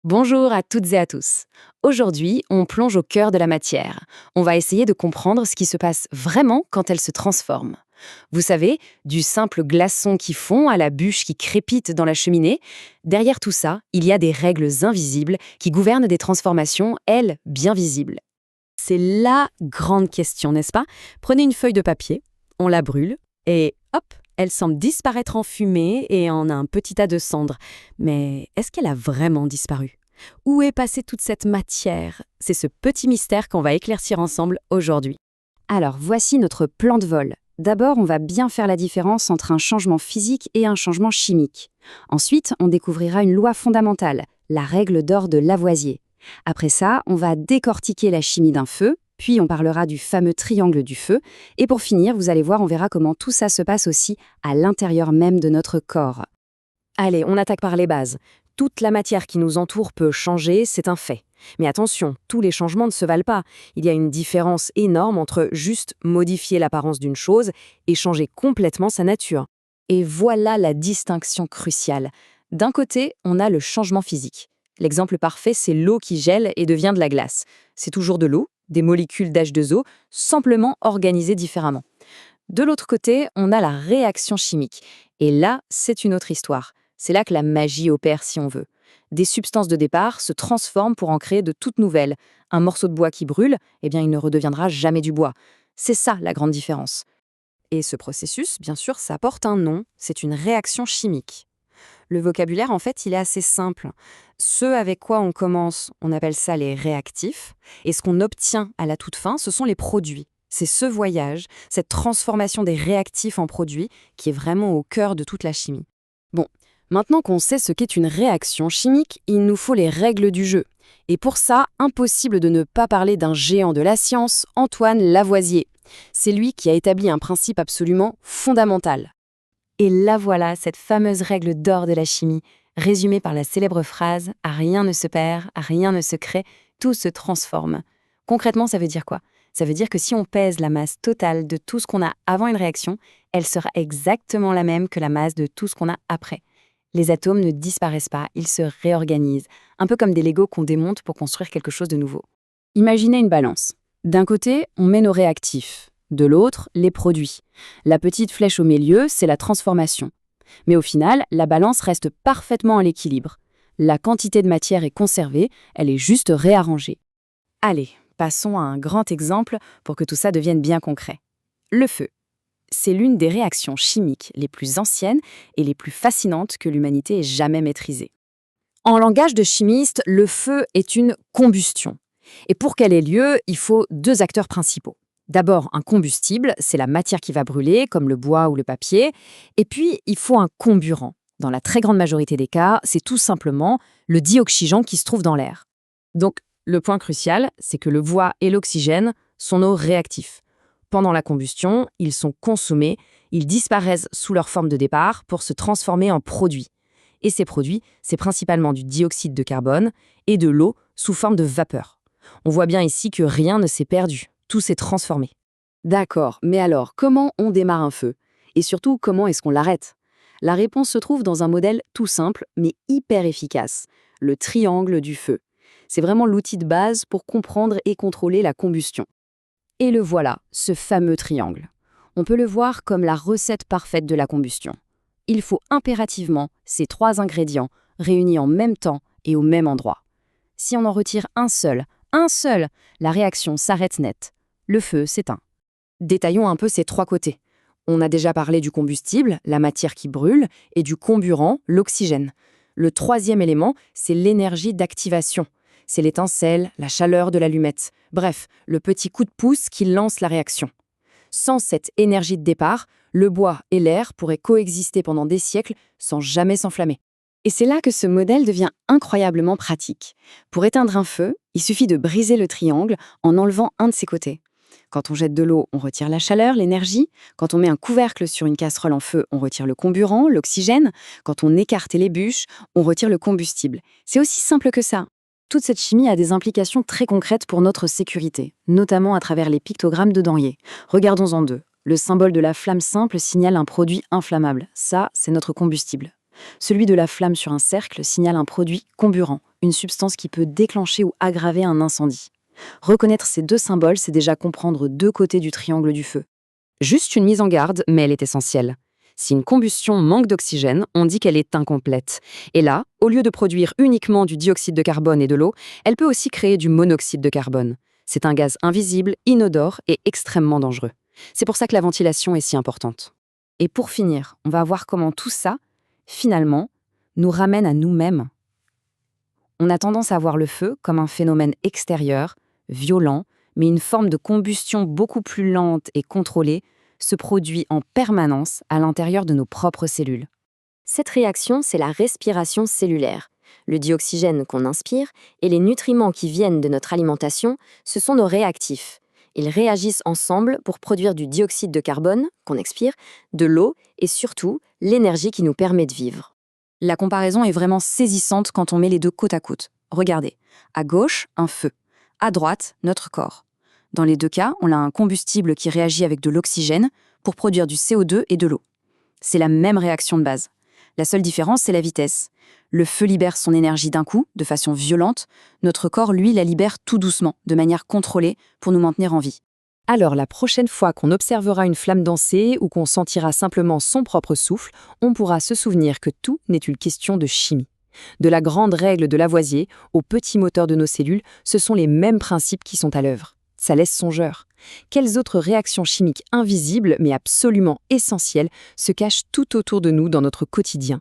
Bonjour à toutes et à tous. Aujourd'hui, on plonge au cœur de la matière. On va essayer de comprendre ce qui se passe vraiment quand elle se transforme. Vous savez, du simple glaçon qui fond à la bûche qui crépite dans la cheminée, derrière tout ça, il y a des règles invisibles qui gouvernent des transformations, elles, bien visibles. C'est la grande question, n'est-ce pas? Prenez une feuille de papier, on la brûle, et hop, elle semble disparaître en fumée et en un petit tas de cendres. Mais est-ce qu'elle a vraiment disparu? Où est passée toute cette matière? C'est ce petit mystère qu'on va éclaircir ensemble aujourd'hui. Alors, voici notre plan de vol. D'abord, on va bien faire la différence entre un changement physique et un changement chimique. Ensuite, on découvrira une loi fondamentale, la règle d'or de Lavoisier. Après ça, on va décortiquer la chimie d'un feu, puis on parlera du fameux triangle du feu, et pour finir, vous allez voir, on verra comment tout ça se passe aussi à l'intérieur même de notre corps. Allez, on attaque par les bases. Toute la matière qui nous entoure peut changer, c'est un fait. Mais attention, tous les changements ne se valent pas. Il y a une différence énorme entre juste modifier l'apparence d'une chose et changer complètement sa nature. Et voilà la distinction cruciale. D'un côté, on a le changement physique. L'exemple parfait, c'est l'eau qui gèle et devient de la glace. C'est toujours de l'eau, des molécules d'H2O, simplement organisées différemment. De l'autre côté, on a la réaction chimique. Et là, c'est une autre histoire. C'est là que la magie opère, si on veut. Des substances de départ se transforment pour en créer de toutes nouvelles. Un morceau de bois qui brûle, eh bien, il ne redeviendra jamais du bois. C'est ça la grande différence. Et ce processus, bien sûr, ça porte un nom, c'est une réaction chimique. Le vocabulaire, en fait, il est assez simple. Ce avec quoi on commence, on appelle ça les réactifs, et ce qu'on obtient à la toute fin, ce sont les produits. C'est ce voyage, cette transformation des réactifs en produits, qui est vraiment au cœur de toute la chimie. Bon, maintenant qu'on sait ce qu'est une réaction chimique, il nous faut les règles du jeu. Et pour ça, impossible de ne pas parler d'un géant de la science, Antoine Lavoisier. C'est lui qui a établi un principe absolument fondamental. Et là voilà, cette fameuse règle d'or de la chimie, résumée par la célèbre phrase « à rien ne se perd, à rien ne se crée, tout se transforme ». Concrètement, ça veut dire quoi? Ça veut dire que si on pèse la masse totale de tout ce qu'on a avant une réaction, elle sera exactement la même que la masse de tout ce qu'on a après. Les atomes ne disparaissent pas, ils se réorganisent, un peu comme des Legos qu'on démonte pour construire quelque chose de nouveau. Imaginez une balance. D'un côté, on met nos réactifs. De l'autre, les produits. La petite flèche au milieu, c'est la transformation. Mais au final, la balance reste parfaitement à l'équilibre. La quantité de matière est conservée, elle est juste réarrangée. Allez, passons à un grand exemple pour que tout ça devienne bien concret. Le feu. C'est l'une des réactions chimiques les plus anciennes et les plus fascinantes que l'humanité ait jamais maîtrisées. En langage de chimiste, le feu est une combustion. Et pour qu'elle ait lieu, il faut deux acteurs principaux. D'abord, un combustible, c'est la matière qui va brûler, comme le bois ou le papier. Et puis, il faut un comburant. Dans la très grande majorité des cas, c'est tout simplement le dioxygène qui se trouve dans l'air. Donc, le point crucial, c'est que le bois et l'oxygène sont nos réactifs. Pendant la combustion, ils sont consommés, ils disparaissent sous leur forme de départ pour se transformer en produits. Et ces produits, c'est principalement du dioxyde de carbone et de l'eau sous forme de vapeur. On voit bien ici que rien ne s'est perdu. Tout s'est transformé. D'accord, mais alors, comment on démarre un feu? Et surtout, comment est-ce qu'on l'arrête? La réponse se trouve dans un modèle tout simple, mais hyper efficace, le triangle du feu. C'est vraiment l'outil de base pour comprendre et contrôler la combustion. Et le voilà, ce fameux triangle. On peut le voir comme la recette parfaite de la combustion. Il faut impérativement ces trois ingrédients réunis en même temps et au même endroit. Si on en retire un seul, la réaction s'arrête net. Le feu s'éteint. Détaillons un peu ces trois côtés. On a déjà parlé du combustible, la matière qui brûle, et du comburant, l'oxygène. Le troisième élément, c'est l'énergie d'activation. C'est l'étincelle, la chaleur de l'allumette. Bref, le petit coup de pouce qui lance la réaction. Sans cette énergie de départ, le bois et l'air pourraient coexister pendant des siècles sans jamais s'enflammer. Et c'est là que ce modèle devient incroyablement pratique. Pour éteindre un feu, il suffit de briser le triangle en enlevant un de ses côtés. Quand on jette de l'eau, on retire la chaleur, l'énergie. Quand on met un couvercle sur une casserole en feu, on retire le comburant, l'oxygène. Quand on écarte les bûches, on retire le combustible. C'est aussi simple que ça. Toute cette chimie a des implications très concrètes pour notre sécurité, notamment à travers les pictogrammes de Denrier. Regardons-en deux. Le symbole de la flamme simple signale un produit inflammable. Ça, c'est notre combustible. Celui de la flamme sur un cercle signale un produit comburant, une substance qui peut déclencher ou aggraver un incendie. Reconnaître ces deux symboles, c'est déjà comprendre deux côtés du triangle du feu. Juste une mise en garde, mais elle est essentielle. Si une combustion manque d'oxygène, on dit qu'elle est incomplète. Et là, au lieu de produire uniquement du dioxyde de carbone et de l'eau, elle peut aussi créer du monoxyde de carbone. C'est un gaz invisible, inodore et extrêmement dangereux. C'est pour ça que la ventilation est si importante. Et pour finir, on va voir comment tout ça, finalement, nous ramène à nous-mêmes. On a tendance à voir le feu comme un phénomène extérieur, violent, mais une forme de combustion beaucoup plus lente et contrôlée se produit en permanence à l'intérieur de nos propres cellules. Cette réaction, c'est la respiration cellulaire. Le dioxygène qu'on inspire et les nutriments qui viennent de notre alimentation, ce sont nos réactifs. Ils réagissent ensemble pour produire du dioxyde de carbone, qu'on expire, de l'eau et surtout l'énergie qui nous permet de vivre. La comparaison est vraiment saisissante quand on met les deux côte à côte. Regardez, à gauche, un feu. À droite, notre corps. Dans les deux cas, on a un combustible qui réagit avec de l'oxygène pour produire du CO2 et de l'eau. C'est la même réaction de base. La seule différence, c'est la vitesse. Le feu libère son énergie d'un coup, de façon violente. Notre corps, lui, la libère tout doucement, de manière contrôlée, pour nous maintenir en vie. Alors, la prochaine fois qu'on observera une flamme danser ou qu'on sentira simplement son propre souffle, on pourra se souvenir que tout n'est qu'une question de chimie. De la grande règle de Lavoisier au petit moteur de nos cellules, ce sont les mêmes principes qui sont à l'œuvre. Ça laisse songeur. Quelles autres réactions chimiques invisibles, mais absolument essentielles, se cachent tout autour de nous dans notre quotidien ?